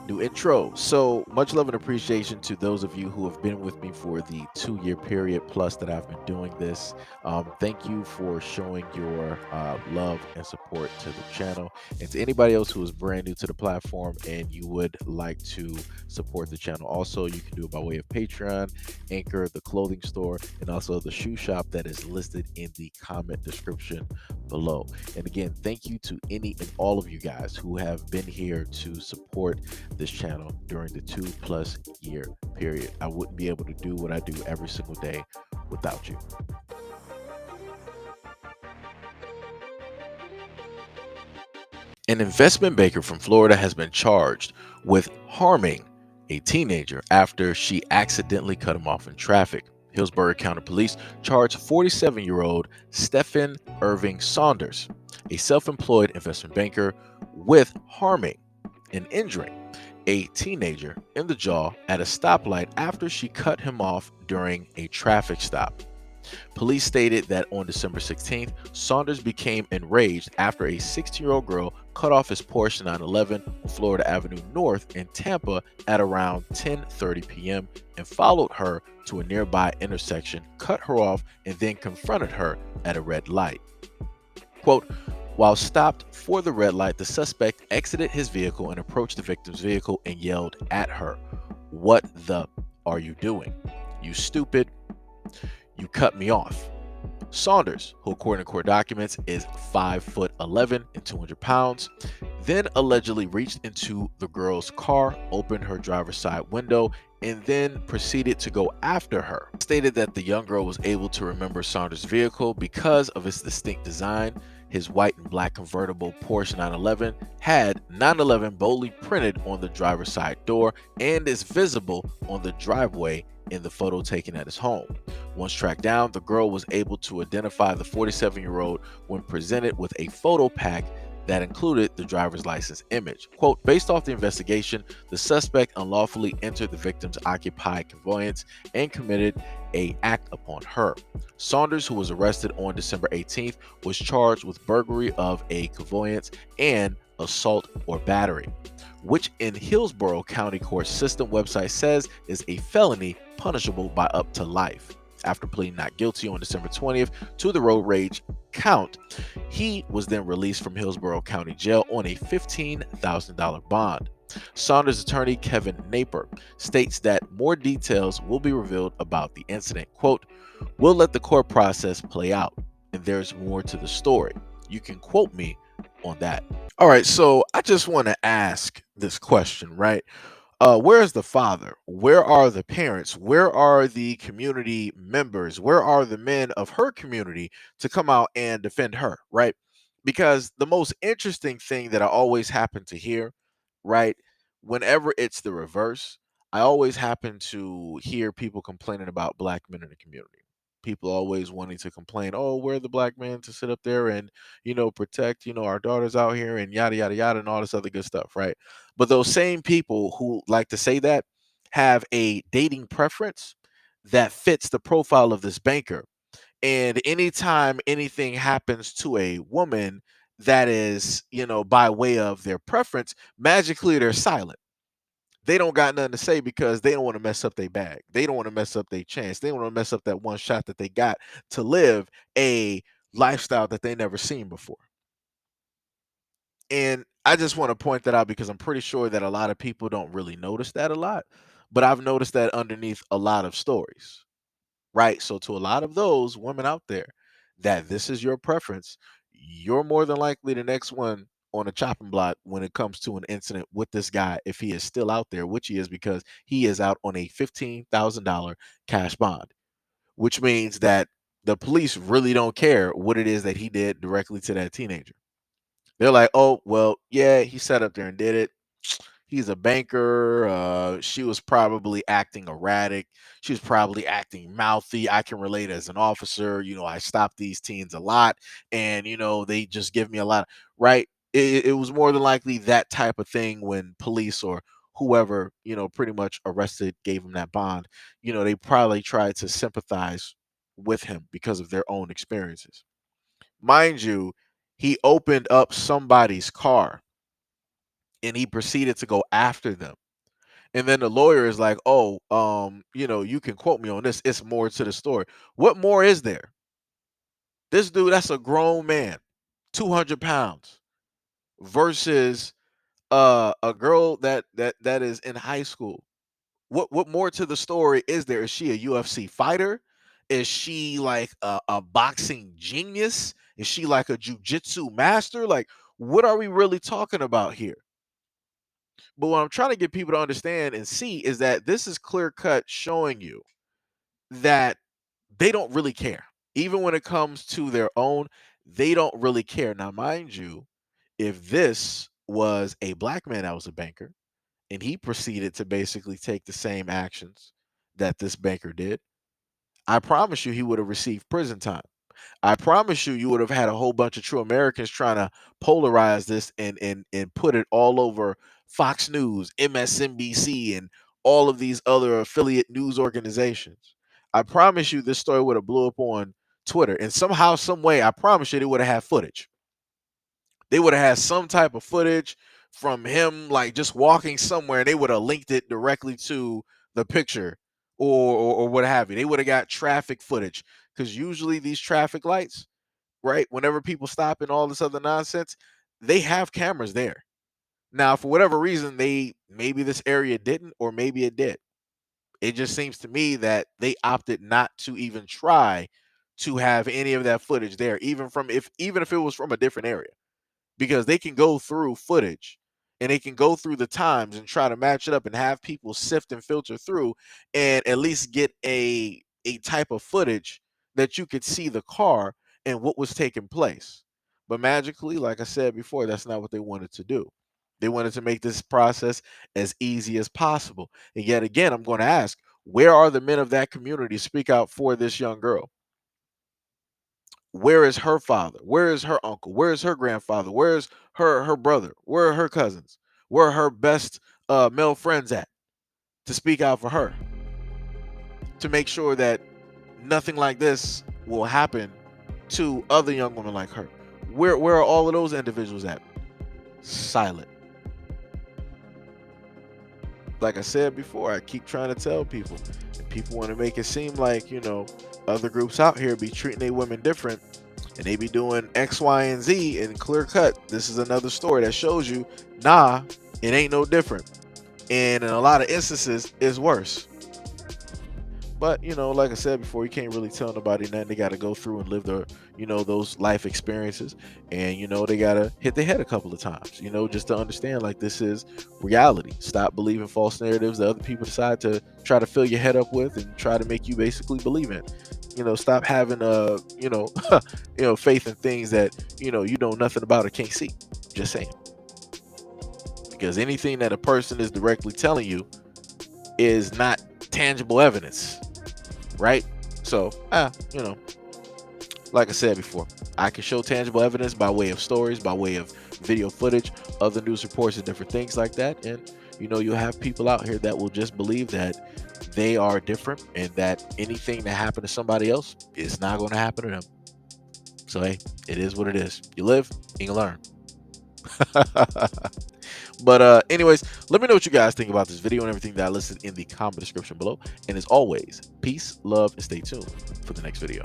New intro. So much love and appreciation to those of you who have been with me for the 2 year period plus that I've been doing this. Thank you for showing your love and support to the channel. And to anybody else who is brand new to the platform and you would like to support the channel, also, you can do it by way of Patreon, Anchor, the clothing store, and also the shoe shop that is listed in the comment description below. And again, thank you to any and all of you guys who have been here to support this channel during the 2+ year period. I wouldn't be able to do what I do every single day without you. An investment banker from Florida has been charged with harming a teenager after she accidentally cut him off in traffic. Hillsborough County Police charged 47-year-old Stephen Irving Saunders, a self employed investment banker, with harming and injuring a teenager in the jaw at a stoplight after she cut him off during a traffic stop. Police stated that on December 16th, Saunders became enraged after a 16-year-old girl cut off his Porsche 911 on Florida Avenue North in Tampa at around 10:30 p.m. and followed her to a nearby intersection, cut her off, and then confronted her at a red light. Quote, while stopped for the red light, the suspect exited his vehicle and approached the victim's vehicle and yelled at her, "What the are you doing? You stupid. You cut me off." Saunders, who according to court documents is 5'11" and 200 pounds, then allegedly reached into the girl's car, opened her driver's side window, and then proceeded to go after her. Stated that the young girl was able to remember Saunders' vehicle because of its distinct design. His white and black convertible Porsche 911 had 911 boldly printed on the driver's side door and is visible on the driveway in the photo taken at his home. Once tracked down, the girl was able to identify the 47-year-old when presented with a photo pack that included the driver's license image. Quote, based off the investigation, the suspect unlawfully entered the victim's occupied conveyance and committed an act upon her. Saunders, who was arrested on December 18th, was charged with burglary of a conveyance and assault or battery, which in Hillsborough County Court System website says is a felony punishable by up to life. After pleading not guilty on December 20th to the road rage count, he was then released from Hillsborough County Jail on a $15,000 bond. Saunders' attorney Kevin Naper states that more details will be revealed about the incident. Quote, we'll let the court process play out, and there's more to the story. You can quote me on that. All right, so I just want to ask this question, right? Where's the father? Where are the parents? Where are the community members? Where are the men of her community to come out and defend her, right? Because the most interesting thing that I always happen to hear, right, whenever it's the reverse, I always happen to hear people complaining about black men in the community. People always wanting to complain, oh, we're the black men to sit up there and, protect, our daughters out here and yada, yada, yada, and all this other good stuff, right? But those same people who like to say that have a dating preference that fits the profile of this banker. And anytime anything happens to a woman that is, by way of their preference, magically they're silent. They don't got nothing to say because they don't want to mess up their bag. They don't want to mess up their chance. They don't want to mess up that one shot that they got to live a lifestyle that they never seen before. And I just want to point that out because I'm pretty sure that a lot of people don't really notice that a lot, but I've noticed that underneath a lot of stories, right? So to a lot of those women out there that this is your preference, you're more than likely the next one on a chopping block when it comes to an incident with this guy if he is still out there, which he is because he is out on a $15,000 cash bond, which means that the police really don't care what it is that he did directly to that teenager. They're like, "Oh, well, yeah, he sat up there and did it. He's a banker. She was probably acting erratic. She was probably acting mouthy. I can relate as an officer. I stop these teens a lot, and they just give me a lot. Right? It was more than likely that type of thing when police or whoever pretty much arrested gave him that bond. They probably tried to sympathize with him because of their own experiences. Mind you, he opened up somebody's car and he proceeded to go after them. And then the lawyer is like, "Oh, you can quote me on this. It's more to the story." What more is there? This dude, that's a grown man, 200 pounds, versus a girl that is in high school. What more to the story is there? Is she a UFC fighter? Is she like a boxing genius? Is she like a jujitsu master? Like, what are we really talking about here? But what I'm trying to get people to understand and see is that this is clear cut showing you that they don't really care. Even when it comes to their own, they don't really care. Now, mind you, if this was a black man that was a banker and he proceeded to basically take the same actions that this banker did, I promise you he would have received prison time. I promise you, you would have had a whole bunch of true Americans trying to polarize this and put it all over Fox News, MSNBC, and all of these other affiliate news organizations. I promise you, this story would have blew up on Twitter, and somehow, some way, I promise you, they would have had footage. They would have had some type of footage from him, like just walking somewhere, and they would have linked it directly to the picture or what have you. They would have got traffic footage because usually these traffic lights, right? Whenever people stop and all this other nonsense, they have cameras there. Now, for whatever reason, they maybe this area didn't, or maybe it did. It just seems to me that they opted not to even try to have any of that footage there, even if it was from a different area, because they can go through footage and they can go through the times and try to match it up and have people sift and filter through and at least get a type of footage that you could see the car and what was taking place. But magically, like I said before, that's not what they wanted to do. They wanted to make this process as easy as possible. And yet again, I'm going to ask, where are the men of that community to speak out for this young girl? Where is her father? Where is her uncle? Where is her grandfather? Where is her brother? Where are her cousins? Where are her best male friends at to speak out for her, to make sure that nothing like this will happen to other young women like her? Where are all of those individuals at? Silent. Like I said before, I keep trying to tell people, and people want to make it seem like, other groups out here be treating their women different and they be doing X, Y, and Z, and clear cut. This is another story that shows you, nah, it ain't no different. And in a lot of instances, it's worse. But like I said before, you can't really tell nobody nothing. They got to go through and live their, those life experiences, and they got to hit their head a couple of times, just to understand like this is reality. Stop believing false narratives that other people decide to try to fill your head up with and try to make you basically believe in. Stop having faith in things that you know nothing about or can't see. Just saying, because anything that a person is directly telling you is not tangible evidence, right? So, like I said before, I can show tangible evidence by way of stories, by way of video footage, other news reports, and different things like that. And you'll have people out here that will just believe that they are different and that anything that happened to somebody else is not going to happen to them. So hey, it is what it is. You live and you learn. But anyways, let me know what you guys think about this video and everything that I listed in the comment description below. And as always, peace, love, and stay tuned for the next video.